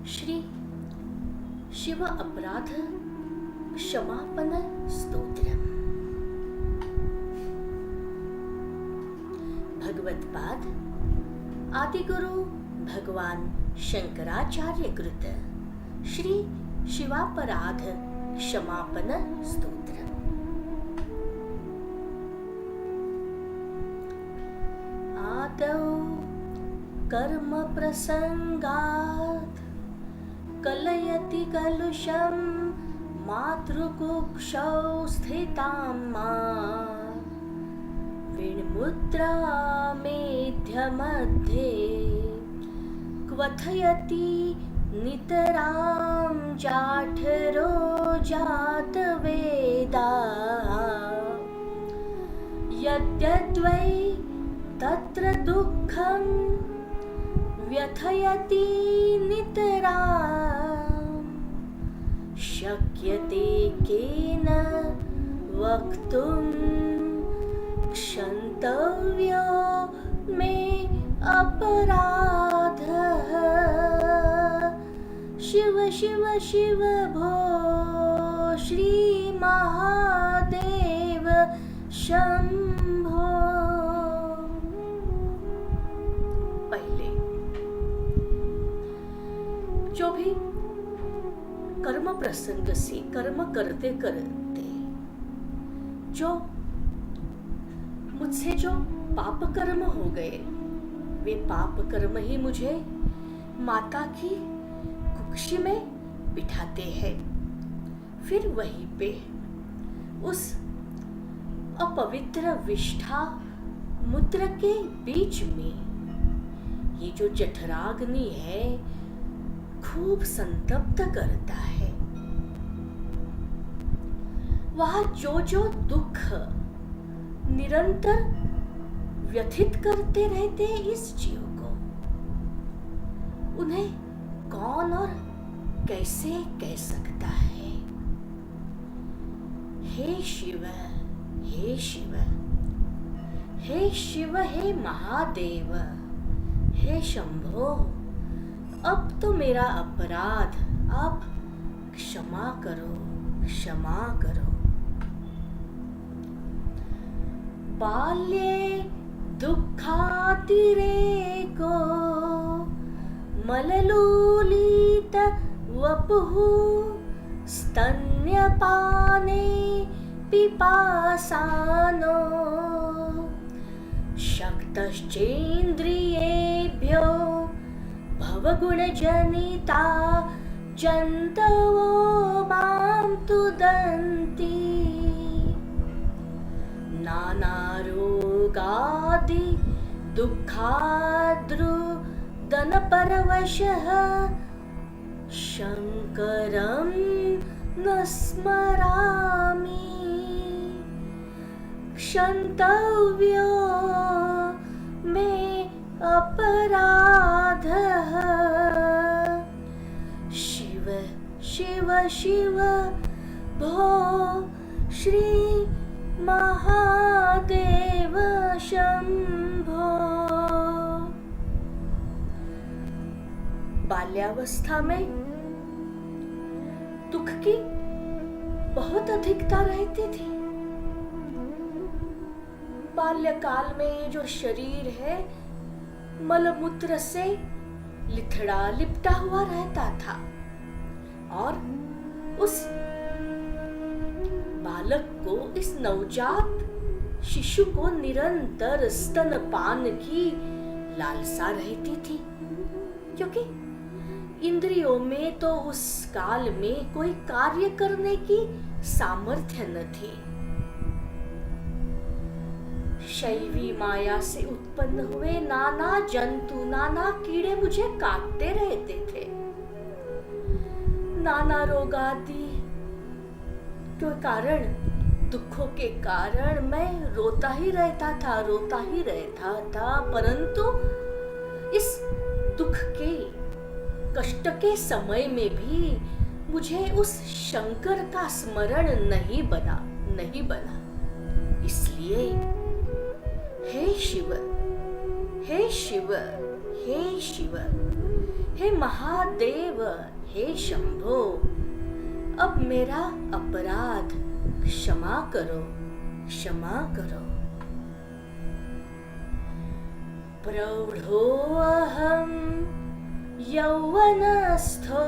श्री शिव अपराध क्षमापन स्तोत्रम। भगवत पाद आदिगुरु भगवान शंकराचार्य कृत श्री शिवापराध क्षमापन स्तोत्रम। आदौ कर्म प्रसंगात् कलयति कलुषं मातृकुक्षौ स्थितां मां विण्मुद्रा मेध्यमध्ये क्वथयति नितरां जाठरो जातवेदा यद्यद्वै तत्र दुःखं व्यथयति नितरां शक्यते केन वक्तुं क्षन्तव्यो मे अपराधः। शिव शिव शिव भो श्री महादेव शंभो। पहले जो भी कर्म प्रसंग से कर्म करते करते जो मुझसे जो पाप कर्म हो गए, वे पाप कर्म ही मुझे माता की कुक्षी में बिठाते हैं। फिर वहीं पे उस अपवित्र विष्ठा मूत्र के बीच में ये जो जठराग्नि है खूब संतप्त करता है। वह जो दुख निरंतर व्यथित करते रहते हैं इस जीव को, उन्हें कौन और कैसे कह सकता है। हे शिव, हे शिव, हे शिव, हे महादेव, हे शंभो, अब तो मेरा अपराध आप क्षमा करो, क्षमा करो। बाल्ये दुःखातिरेको मललोलित वपुः स्तन्यपाने पिपासानो शक्तश्चेन्द्रियेभ्यो भवगुणजनिता जन्तवो मां तुदन्ति नानारोगादि दुःखाद्रुदनपरवशः शङ्करं न स्मरामि क्षन्तव्यो मे अपराधः। शिव शिव शिव भो श्री महादेव शंभो। बाल्यावस्था में दुख की बहुत अधिकता रहती थी। बाल्यकाल में ये जो शरीर है मलमूत्र से लिथड़ा लिपटा हुआ रहता था और उस बालक को, इस नवजात शिशु को निरंतर स्तनपान की लालसा रहती थी, क्योंकि इंद्रियों में तो उस काल में कोई कार्य करने की सामर्थ्य न थी। शैवी माया से उत्पन्न हुए नाना जंतु, नाना कीड़े मुझे काटते रहते थे। नाना रोगादि के कारण, दुखों के कारण मैं रोता ही रहता था, परंतु इस दुख के कष्ट के समय में भी मुझे उस शंकर का स्मरण नहीं बना। इसलिए हे शिव, हे शिव, हे शिव, हे महादेव, हे शंभो, अब मेरा अपराध क्षमा करो, क्षमा करो। प्रौढ़ोऽहं यौवनस्थो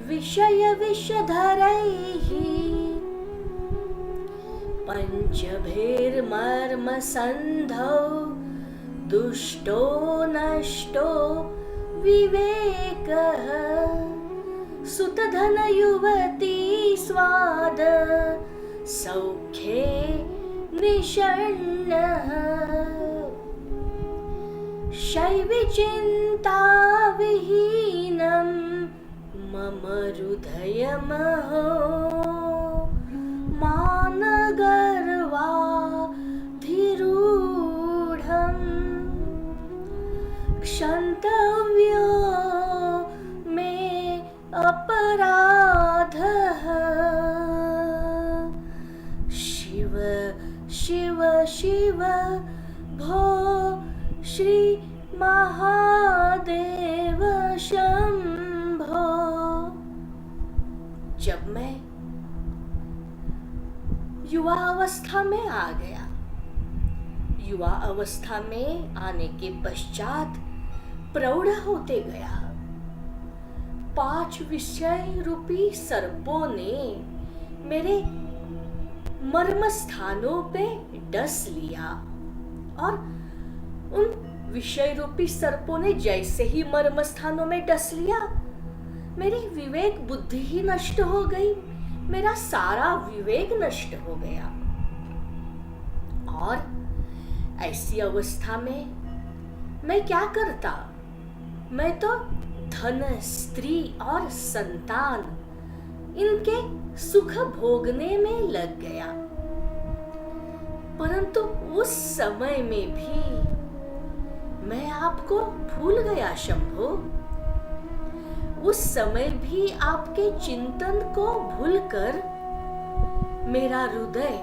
विषय विषधरैः पञ्चभिर्मर्मसन्धौ दुष्टो नष्टो विवेकः सुतधनयुवती स्वाद सौख्ये निषण्णः शैविचिन्ताविहीनं मम हृदयमहो मानगर्वाधिरूढम् क्षन्तव्यो मे अपराधः शिव शिव शिव भो श्री महादेव शंभो। जब मैं युवा अवस्था में आ गया, युवा अवस्था में आने के पश्चात प्रौढ़ होते गया, 5 विषय रूपी सर्पों ने मेरे मर्म स्थानों पे डस लिया और उन विषय रूपी सर्पों ने जैसे ही मर्म स्थानों में डस लिया, मेरी विवेक बुद्धि ही नष्ट हो गई, मेरा सारा विवेक नष्ट हो गया। और ऐसी अवस्था में मैं क्या करता? मैं तो धन, स्त्री और संतान, इनके सुख भोगने में लग गया। परंतु उस समय में भी मैं आपको भूल गया शंभो। उस समय भी आपके चिंतन को भूलकर मेरा हृदय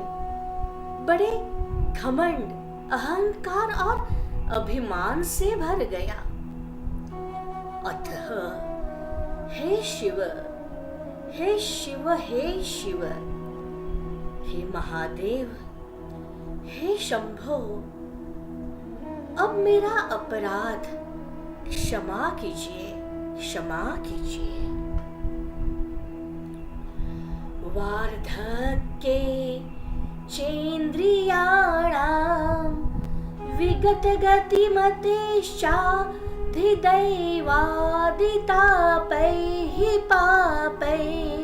बड़े घमंड, अहंकार और अभिमान से भर गया। अतः हे शिव, हे शिव, हे शिव, हे महादेव, हे शंभो, अब मेरा अपराध क्षमा कीजिए, क्षमा कीजिए। वार्धक्ये चेन्द्रियाणां विगत गतिमतेश्चाधिदैवादितापैः पापैः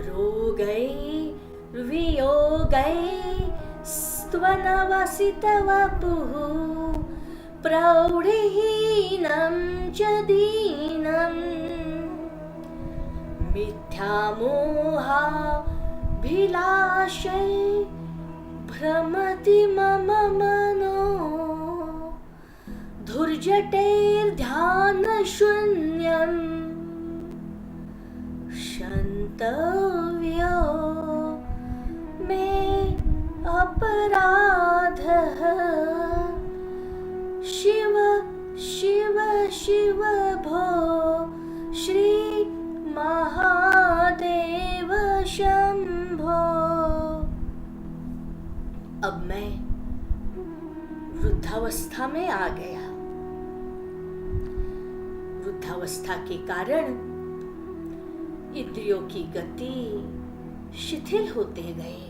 रोगैर्वियोगैस्त्वनवसितवपुः प्रौढहीनं च दीनम् मिथ्यामोहाभिलाषै भ्रमति मम मनो धुर्जटैर्ध्यानशून्यम् क्षन्तव्यो मे अपराधः शिव शिव शिव भो श्री महादेव शंभो। अब मैं वृद्धावस्था में आ गया। वृद्धावस्था के कारण इंद्रियों की गति शिथिल होते गए,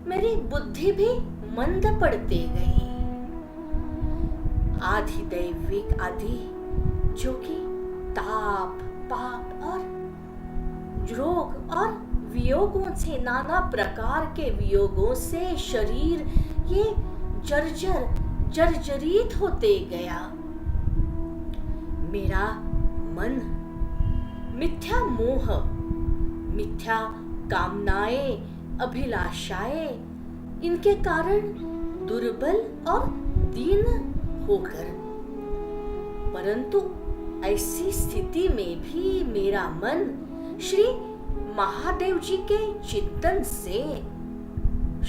मेरी बुद्धि भी मंद पड़ते गई। आधि दैविक आदि जो कि ताप, पाप और रोग और वियोगों से, नाना प्रकार के वियोगों से शरीर ये जर्जरित होते गया। मेरा मन मिथ्या मोह, मिथ्या कामनाएं, अभिलाषाएं, इनके कारण दुर्बल और दीन होकर, परंतु ऐसी स्थिति में भी मेरा मन श्री महादेव जी के चिंतन से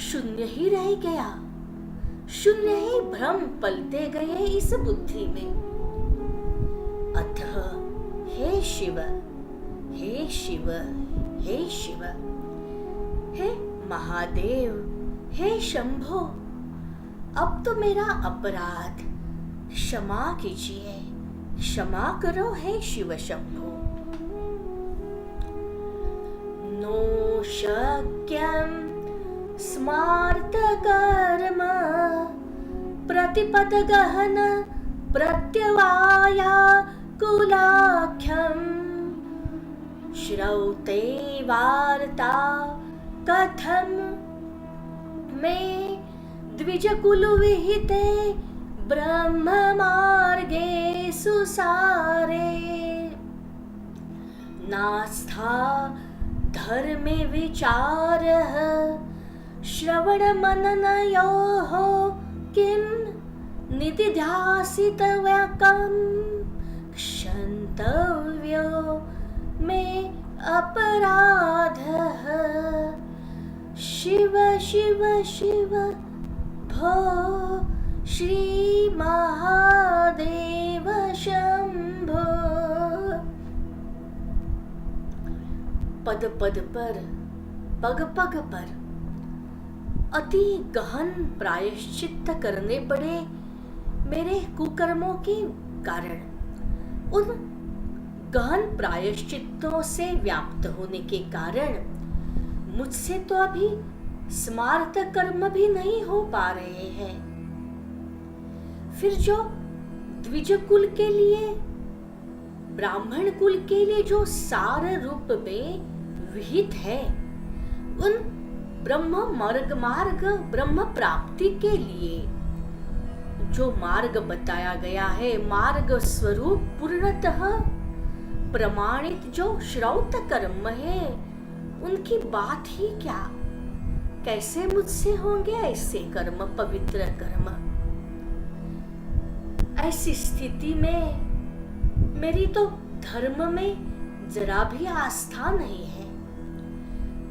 शून्य ही रह गया। शून्य ही भ्रम पलते गए इस बुद्धि में। अतः हे शिव, हे शिव, हे शिव, हे महादेव, हे शंभो, अब तो मेरा अपराध क्षमा कीजिए, क्षमा करो हे शिव शंभो। नो शक्यं स्मार्त कर्म प्रतिपद गहन प्रत्यवाया कुलाख्यं श्रौते वार्ता कथम में द्विजकुल विहिते ब्रह्म मार्गे सुसारे नास्था धर्मे विचारः श्रवण मननयोः किं निदिध्यासितव्यकं क्षन्तव्यो मे अपराधः शिव शिव शिव भो श्री महादेव शंभो। पद पद पर, पग पग पर अति गहन प्रायश्चित्त करने पड़े मेरे कुकर्मों के कारण। उन गहन प्रायश्चित्तों से व्याप्त होने के कारण मुझसे तो अभी स्मार्त कर्म भी नहीं हो पा रहे हैं। फिर जो द्विज कुल के लिए, ब्राह्मण कुल के लिए जो सार रूप में विहित है, उन ब्रह्म मार्ग ब्रह्म प्राप्ति के लिए जो मार्ग बताया गया है, मार्ग स्वरूप पूर्णतः प्रमाणित जो श्रौत कर्म है, उनकी बात ही क्या, कैसे मुझसे होंगे ऐसे कर्म, पवित्र कर्म। ऐसी स्थिति में मेरी तो धर्म में जरा भी आस्था नहीं है,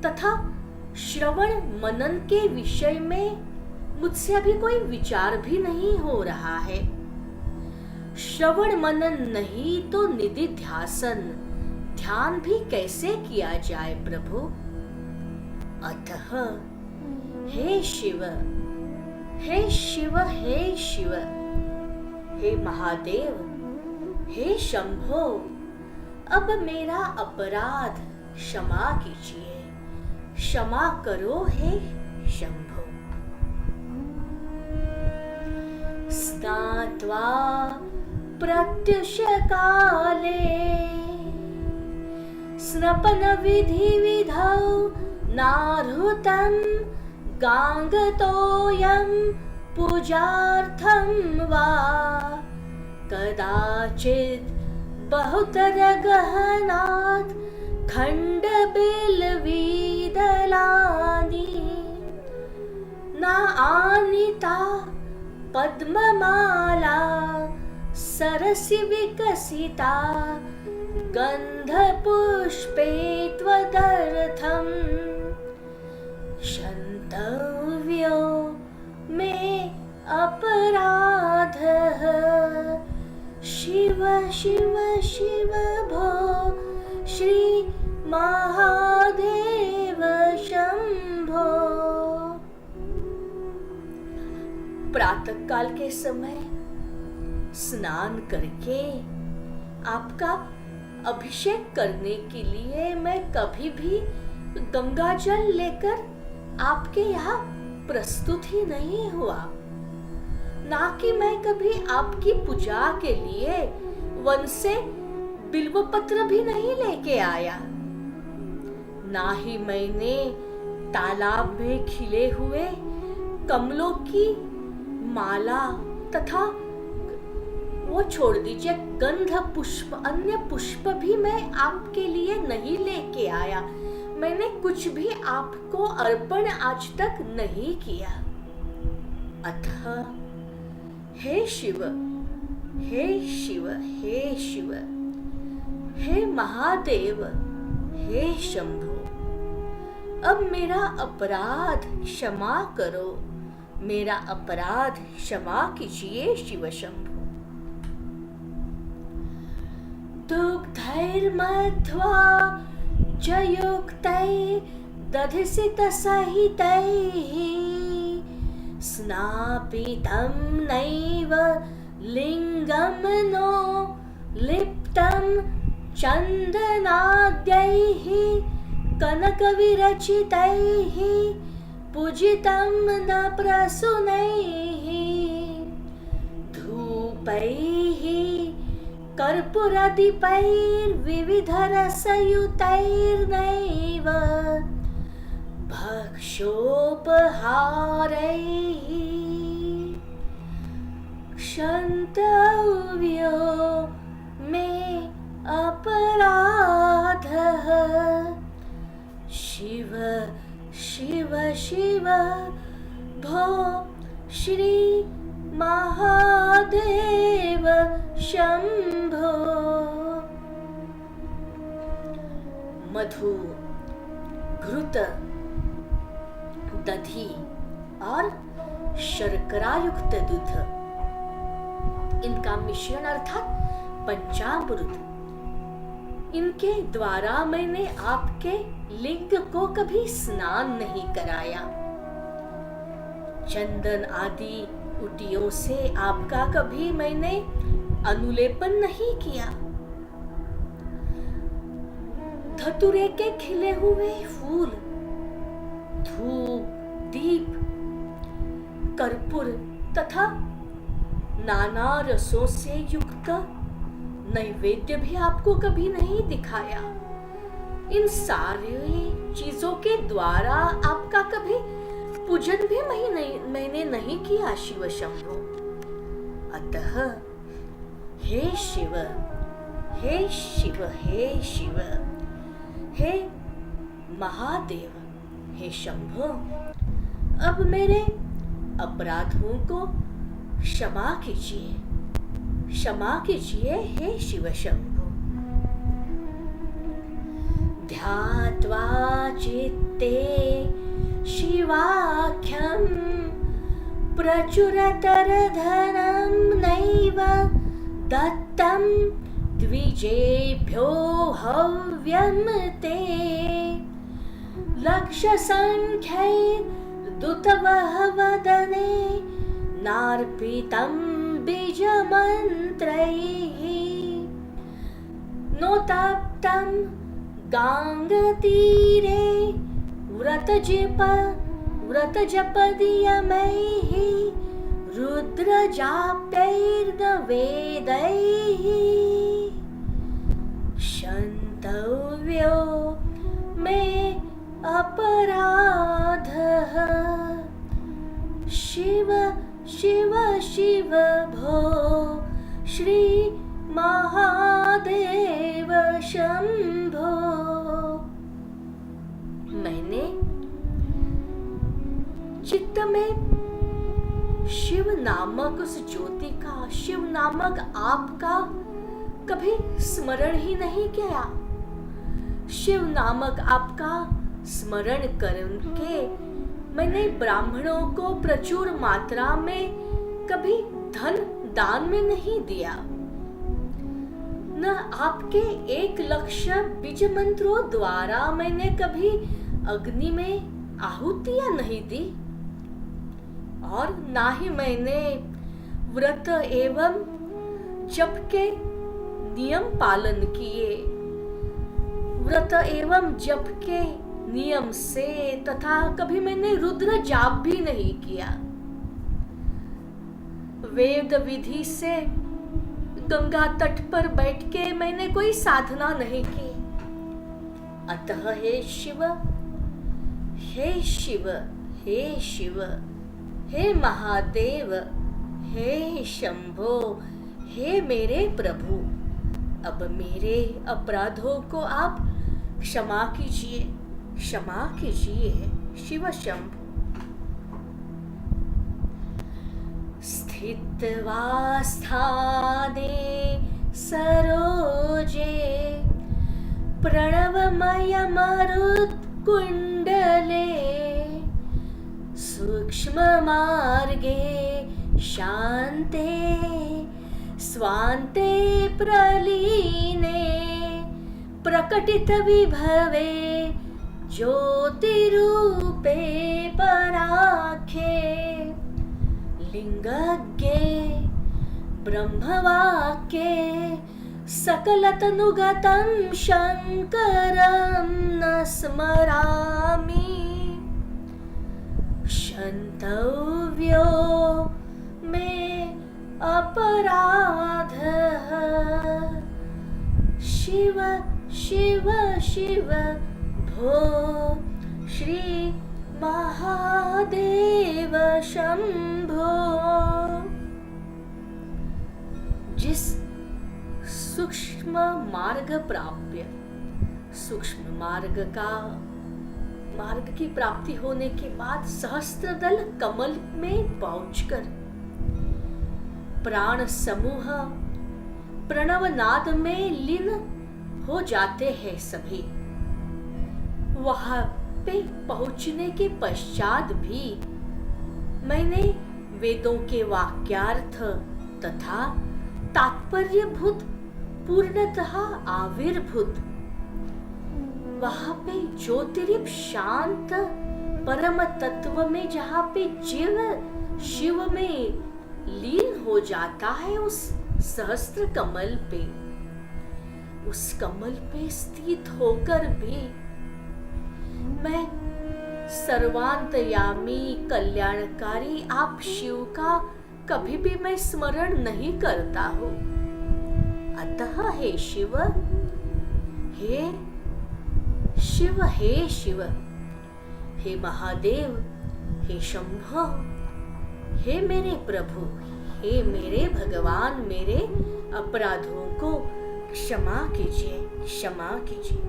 तथा श्रवण मनन के विषय में मुझसे अभी कोई विचार भी नहीं हो रहा है। श्रवण मनन नहीं तो निधिध्यासन, ध्यान भी कैसे किया जाए प्रभु। अतः हे शिव, हे शिव, हे शिव, हे महादेव, हे शंभो, अब मेरा अपराध क्षमा कीजिए, क्षमा करो हे शंभो। स्नात्वा प्रत्युष काले स्नपन विधि विधौ नार्हुतं गांगतोयं पूजार्थं वा कदाचित् बहुतर गहनात् खण्डबिल्वीदलानि न आनीता पद्ममाला सरसि विकसिता गन्धपुष्पे त्वदर्थं क्षन्तव्यो मे अपराधः शिव शिव शिव भो श्री महादेव शंभो। प्रातः काल के समय स्नान करके आपका अभिषेक करने के लिए मैं कभी भी गंगा जल लेकर आपके यहाँ प्रस्तुत ही नहीं हुआ, ना कि मैं कभी आपकी पूजा के लिए वन से बिल्व पत्र भी नहीं लेके आया, ना ही मैंने तालाब में खिले हुए कमलों की माला तथा वो छोड़ दीजिए गंध पुष्प, अन्य पुष्प भी मैं आपके लिए नहीं लेके आया। मैंने कुछ भी आपको अर्पण आज तक नहीं किया। अतः हे शिव, हे शिव, हे शिव, हे महादेव, हे शंभो, अब मेरा अपराध क्षमा करो, मेरा अपराध क्षमा कीजिए शिव शंभो। दुग्धैर्मध्वा च युक्तै दधिसितसहितैः स्नापितं नैव लिङ्गं नो लिप्तं चन्दनाद्यैः कनकविरचितैः पूजितं न प्रसूनैः धूपैः कर्पूरादिपैर्विविधरसयुतैर्नैव भक्षोपहारैः क्षन्तव्यो मे अपराधः शिव शिव शिव भो श्री महादेव शंभो। मधु, घृत, दधी और शर्करा युक्त दूध, इनका मिश्रण अर्थात पंचामृत, इनके द्वारा मैंने आपके लिंग को कभी स्नान नहीं कराया। चंदन आदि उटियों से आपका कभी मैंने अनुलेपन नहीं किया। धतूरे के खिले हुए फूल, धूप, दीप, कर्पूर तथा नाना रसों से युक्त नैवेद्य भी आपको कभी नहीं दिखाया। इन सारी चीजों के द्वारा आपका कभी पूजन भी मैंने नहीं किया शिव शंभो। अतः हे शिव, हे शिव, हे शिव, हे महादेव, हे शंभो, अब मेरे अपराधों को क्षमा कीजिए, क्षमा कीजिए हे शिव शंभो। ध्यात्वा चित्ते शिवाख्यं प्रचुरतरधनं नैव दत्तं द्विजेभ्यो हव्यं ते लक्षसंख्यैर्दुतवः नार्पितं बीजमन्त्रैः नोताप्तं गाङ्गतीरे व्रतजपदियमैः रुद्रजाप्यैर्न वेदैः क्षन्तव्यो मे अपराधः शिव शिव शिव भो श्री महादेव शंभो। मैंने चित्त में शिव नामक उस ज्योति का, शिव नामक आपका कभी स्मरण ही नहीं किया। शिव नामक आपका स्मरण करके मैंने ब्राह्मणों को प्रचुर मात्रा में कभी धन दान में नहीं दिया, न आपके 1,00,000 बीज मंत्रों द्वारा मैंने कभी अग्नि में आहुतियां नहीं दी, और ना ही मैंने व्रत एवं जप के नियम पालन किए। व्रत एवं जप के नियम से तथा कभी मैंने रुद्र जाप भी नहीं किया। वेद विधि से गंगा तट पर बैठ के मैंने कोई साधना नहीं की। अतः हे शिव, हे शिव, हे शिव, हे महादेव, हे शंभो, हे मेरे प्रभु, अब मेरे अपराधों को आप क्षमा कीजिए, क्षमा कीजिए शिव शंभो। स्थित्वा स्थाने सरोजे प्रणवमयमरुत्कुण्डले सूक्ष्ममार्गे शान्ते स्वान्ते प्रलीने प्रकटित विभवे ज्योतिरूपे पराखे लिंगज्ञे ब्रह्मवाक्ये सकलतनुगतं शङ्करं न स्मरामि क्षन्तव्यो मे अपराधः शिव शिव शिव भो श्री महादेव शंभो। जिस सूक्ष्म मार्ग प्राप्य सूक्ष्म मार्ग की प्राप्ति होने के बाद सहस्त्रदल कमल में पहुंचकर प्राण समूह प्रणव नाद में लीन हो जाते हैं सभी। वहां पे पहुंचने के पश्चात भी मैंने वेदों के वाक्यार्थ तथा तात्पर्यभूत पूर्णतः आविर्भूत वहां पे ज्योतिरिप शांत परम तत्व में जहां पे जीव शिव में लीन हो जाता है, उस सहस्त्र कमल पे, उस कमल पे स्थित होकर भी मैं सर्वांतयामी कल्याणकारी आप शिव का कभी भी मैं स्मरण नहीं करता हूँ। अतः हे शिव, हे शिव, हे शिव, हे महादेव, हे शंभो, हे मेरे प्रभु, हे मेरे भगवान, मेरे अपराधों को क्षमा कीजिए, क्षमा कीजिए।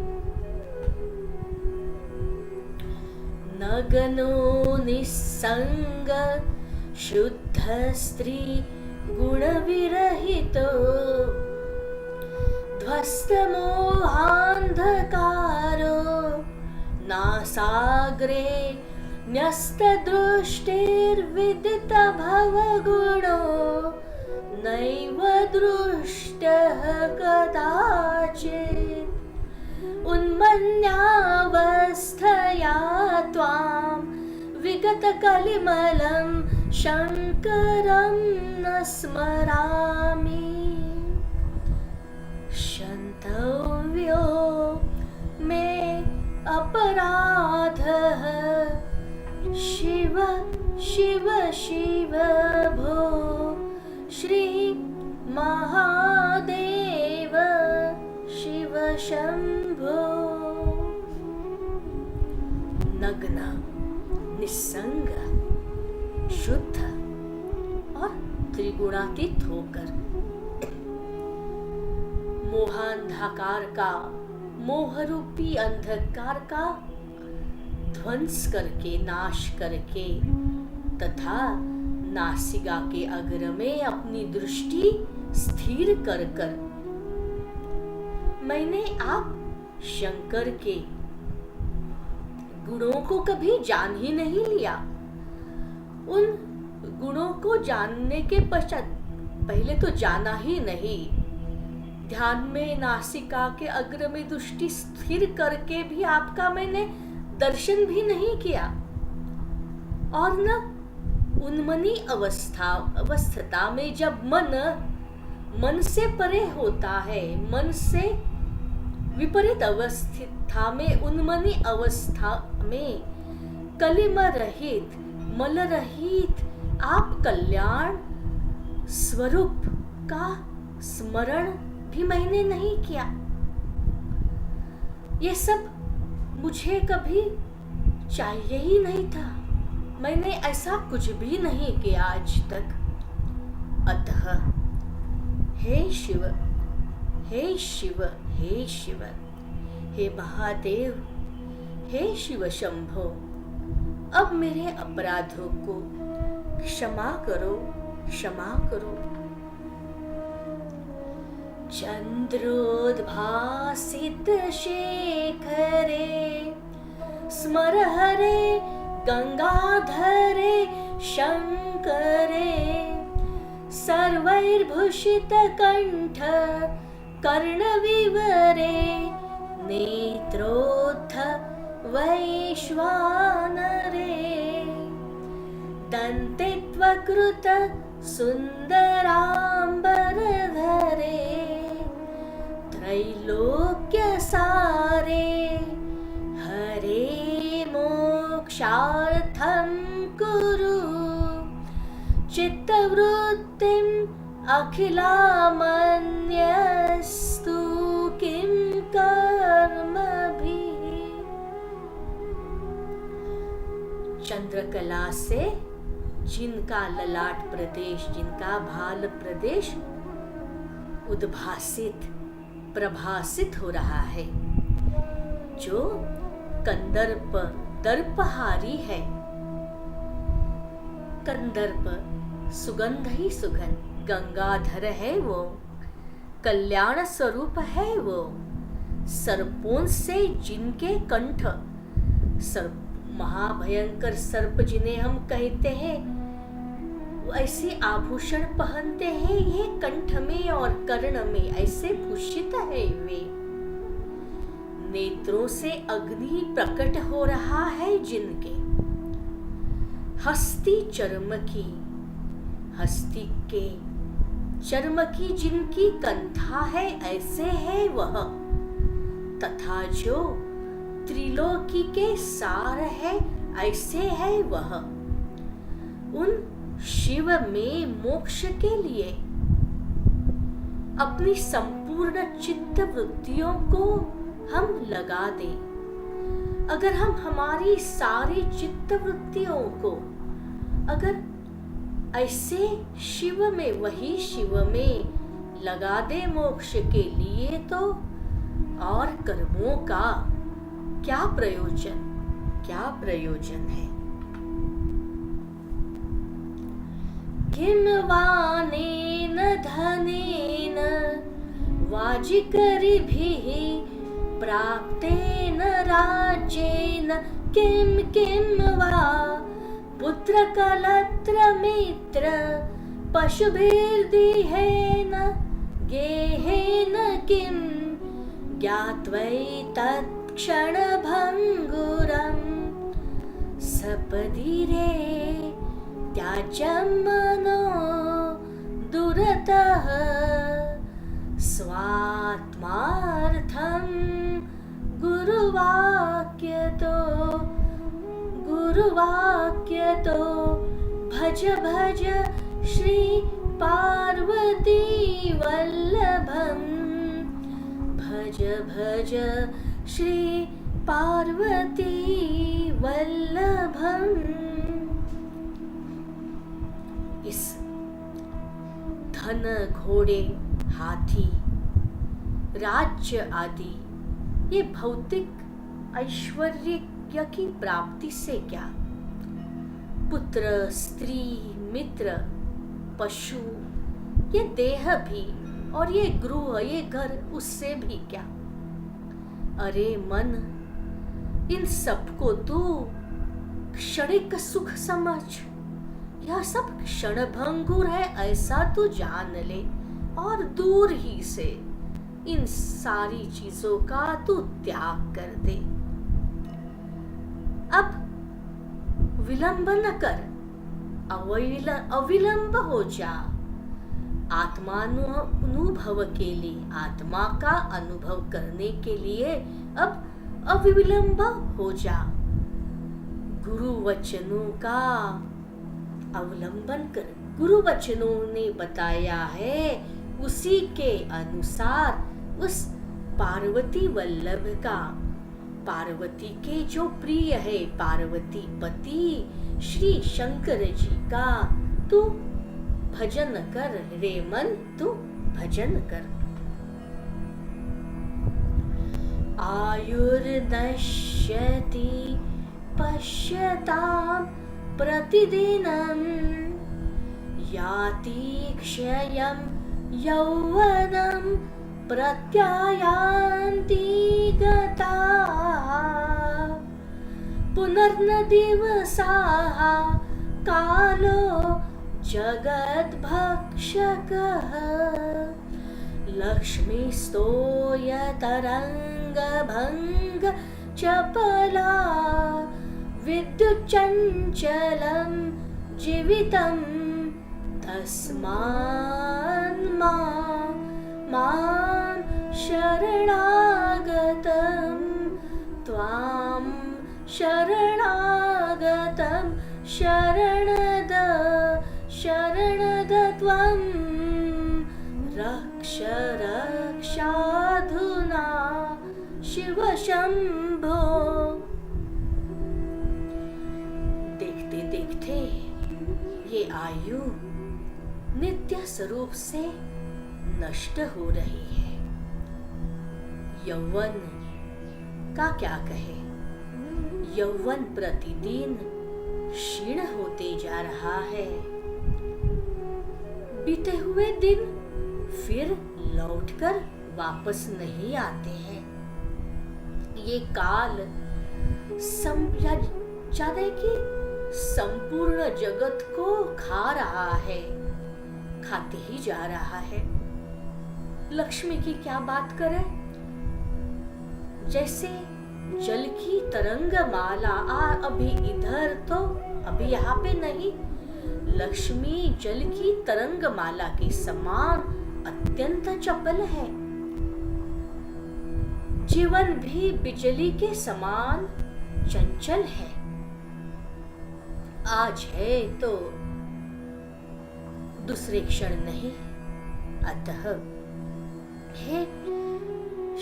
नगनो निस्संग शुद्ध स्त्री गुण विरहितो ध्वस्त मोहांधकारो नासाग्रे न्यस्त दृष्टिर्विदित भवगुणो नैव दृष्टः कदाचित् उन्मन्यावस्थया त्वां विगत कलिमलं शङ्करं न स्मरामि क्षन्तव्यो मे अपराधः शिव शिव शिव भो श्री महादेव शिव शंभो। नग्न, निस्संग, शुद्ध और त्रिगुणातीत होकर मोहांधकार का, मोहरूपी अंधकार का ध्वंस करके, नाश करके तथा नासिका के अग्र में अपनी दृष्टि स्थिर कर कर मैंने आप शंकर के गुणों को कभी जान ही नहीं लिया। उन गुणों को जानने के पश्चात पहले तो जाना ही नहीं, ध्यान में नासिका के अग्र में दृष्टि स्थिर करके भी आपका मैंने दर्शन भी नहीं किया, और न उन्मनी अवस्था में जब मन से परे होता है, मन से विपरीत अवस्था में, उन्मनी अवस्था में कलिम रहित, मल रहित आप कल्याण स्वरूप का स्मरण भी मैंने नहीं किया। ये सब मुझे कभी चाहिए ही नहीं था, मैंने ऐसा कुछ भी नहीं किया आज तक। अतः हे शिव, हे शिव, हे शिव, हे महादेव, हे शिव शंभो, अब मेरे अपराधों को क्षमा करो, क्षमा करो। चंद्रोद्भासित शेखरे स्मर हरे गंगाधरे शंकरे सर्वैर्भूषित कंठ कर्णविवरे नेत्रोत्थ वैश्वानरे दन्ते त्वकृत सुन्दराम्बरधरे त्रैलोक्यसारे हरे मोक्षार्थं कुरु चित्तवृत्तिम् अखिलामन्यस्तु किं कर्मभिः। चंद्रकला से जिनका ललाट प्रदेश, जिनका भाल प्रदेश उद्भासित प्रभासित हो रहा है, जो कंदर्प दर्पहारी है, कंदर्प सुगंध ही सुगंध, गंगाधर है वो, कल्याण स्वरूप है वो, सर्पों से जिनके कंठ, सर्प महाभयंकर सर्प जिन्हें हम कहते हैं, वो ऐसे आभूषण पहनते हैं, ये कंठ में और कर्ण में ऐसे भूषित है वे। नेत्रों से अग्नि प्रकट हो रहा है जिनके, हस्ती चर्म की, हस्ती के चर्म की जिनकी कंथा है, ऐसे है वह। तथा जो त्रिलोकी के सार है, ऐसे है वह। उन शिव में मोक्ष के लिए अपनी संपूर्ण चित्त वृत्तियों को हम लगा दें। अगर हम हमारी सारी चित्त वृत्तियों को अगर ऐसे शिव में, वही शिव में लगा दे मोक्ष के लिए, तो और कर्मों का क्या प्रयोजन, क्या प्रयोजन है। किं वानेन धनेन वाजिकरिभिः प्राप्तेन राज्येन किं किं वा पुत्रकलत्रमित्र पशुभिर्दिहेन गेहेन किं ज्ञात्वैतत्क्षणभङ्गुरं सपदि रे त्याज्यं मनो दुरतः स्वात्मार्थं गुरुवाक्यतो भज भज श्री पार्वती वल्लभं भज भज श्री पार्वती वल्लभं। इस धन, घोड़े, हाथी, राज्य आदि ये भौतिक ऐश्वर्य की प्राप्ति से क्या, पुत्र, स्त्री, मित्र, पशु, ये देह भी और ये गृह, ये घर, उससे भी क्या। अरे मन, इन सबको तू क्षणिक सुख समझ, यह सब क्षणभंगुर है ऐसा तू जान ले, और दूर ही से इन सारी चीजों का तू त्याग कर दे। अब विलंब न कर, अविलंब हो जा। आत्मानुभव के लिए, आत्मा का अनुभव करने के लिए अब अविलंब हो जा। गुरु वचनों का अवलंबन कर। गुरु वचनों ने बताया है, उसी के अनुसार उस पार्वती वल्लभ का, पार्वती के जो प्रिय है, पार्वती पति श्री शंकर जी का तू भजन कर रे मन, तू भजन कर। आयुर्नश्यति पश्यतां प्रतिदिनं याति क्षयं यौवनं प्रत्यायान्ति गताः पुनर्न दिवसाः कालो जगद्भक्षकः लक्ष्मी स्तोय तरंग भंग चपला विद्युच्चञ्चलं जीवितं तस्मान् मां शरणागतं त्वां शरणागतं शरणद त्वं रक्ष रक्षाधुना शिव शंभो। देखते देखते ये आयु नित्य स्वरूप से नष्ट हो रही है। यौवन का क्या कहे, यौवन प्रतिदिन क्षीण होते जा रहा है। बीते हुए दिन फिर लौटकर वापस नहीं आते हैं। ये काल जाने की संपूर्ण जगत को खा रहा है, खाते ही जा रहा है। लक्ष्मी की क्या बात करें, जैसे जल की तरंग माला अभी इधर तो अभी यहाँ पे नहीं। लक्ष्मी जल की तरंग माला के समान अत्यंत चपल है। जीवन भी बिजली के समान चंचल है। आज है तो दूसरे क्षण नहीं। अतः हे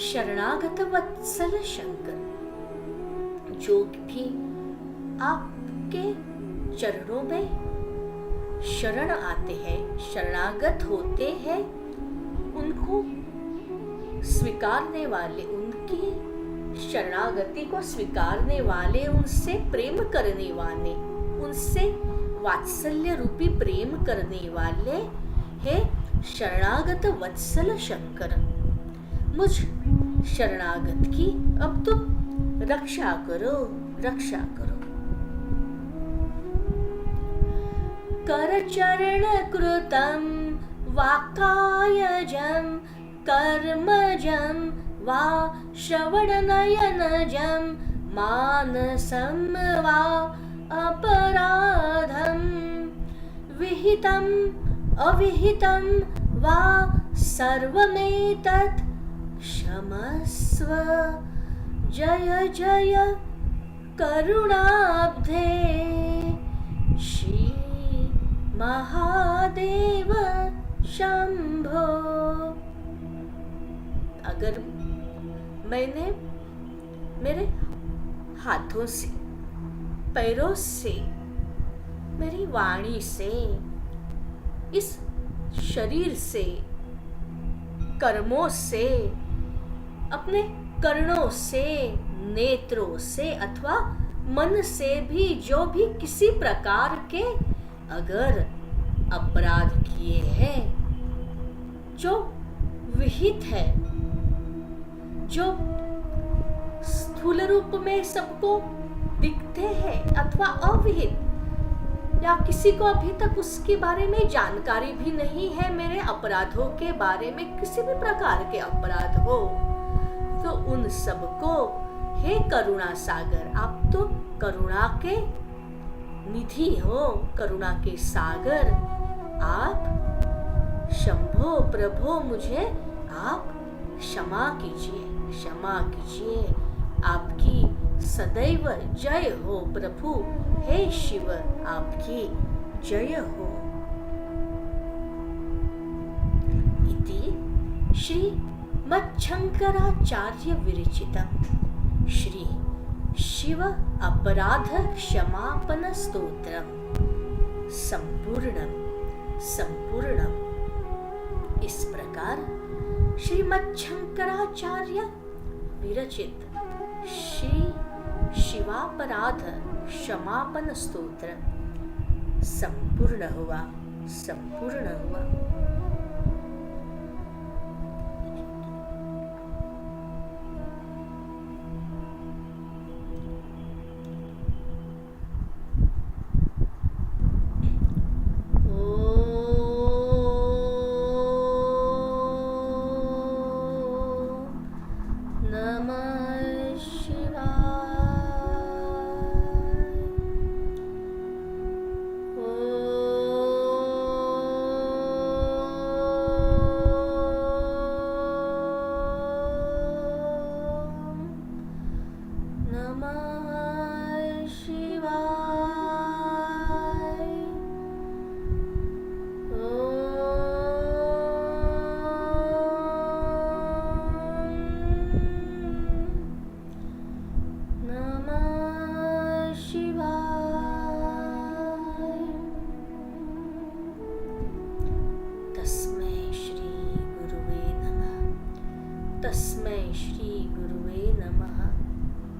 शरणागत वत्सल शंकर, जो भी आपके चरणों में शरण आते हैं, शरणागत होते हैं, उनको स्वीकारने वाले, उनकी शरणागति को स्वीकारने वाले, उनसे प्रेम करने वाले, उनसे वात्सल्य रूपी प्रेम करने वाले है शरणागत वत्सल शंकर। मुझ शरणागत की अब तुम रक्षा करो, रक्षा करो। कर चरण कृतं वाक्कायजं कर्मजं वा श्रवणनयनजं मानसं वा अपराधं विहितं अविहितं वा सर्वमेतत् क्षमस्व। जय जय करुणाब्धे श्री महादेव शंभो। अगर मैंने मेरे हाथों से, पैरों से, मेरी वाणी से, इस शरीर से, कर्मों से, अपने कर्णों से, नेत्रों से अथवा मन से भी जो भी किसी प्रकार के अगर अपराध किए हैं, जो विहित है, जो स्थूल रूप में सबको दिखते हैं अथवा अविहित, या किसी को अभी तक उसके बारे में जानकारी भी नहीं है, मेरे अपराधों के बारे में किसी भी प्रकार के अपराध हो, तो उन सबको हे करुणा सागर, आप तो करुणा के निधि हो, करुणा के सागर, आप शंभो प्रभो मुझे आप क्षमा कीजिए, क्षमा कीजिए। आपकी सदैव जय हो प्रभु, हे शिव आपकी जय हो। इति श्री मच्छंकराचार्य विरचितम् श्री शिव अपराध क्षमापन स्तोत्रम संपूर्णम। इस प्रकार श्रीमद् शंकराचार्य विरचित श्री शिवापराध क्षमापन स्तोत्र संपूर्ण हुआ।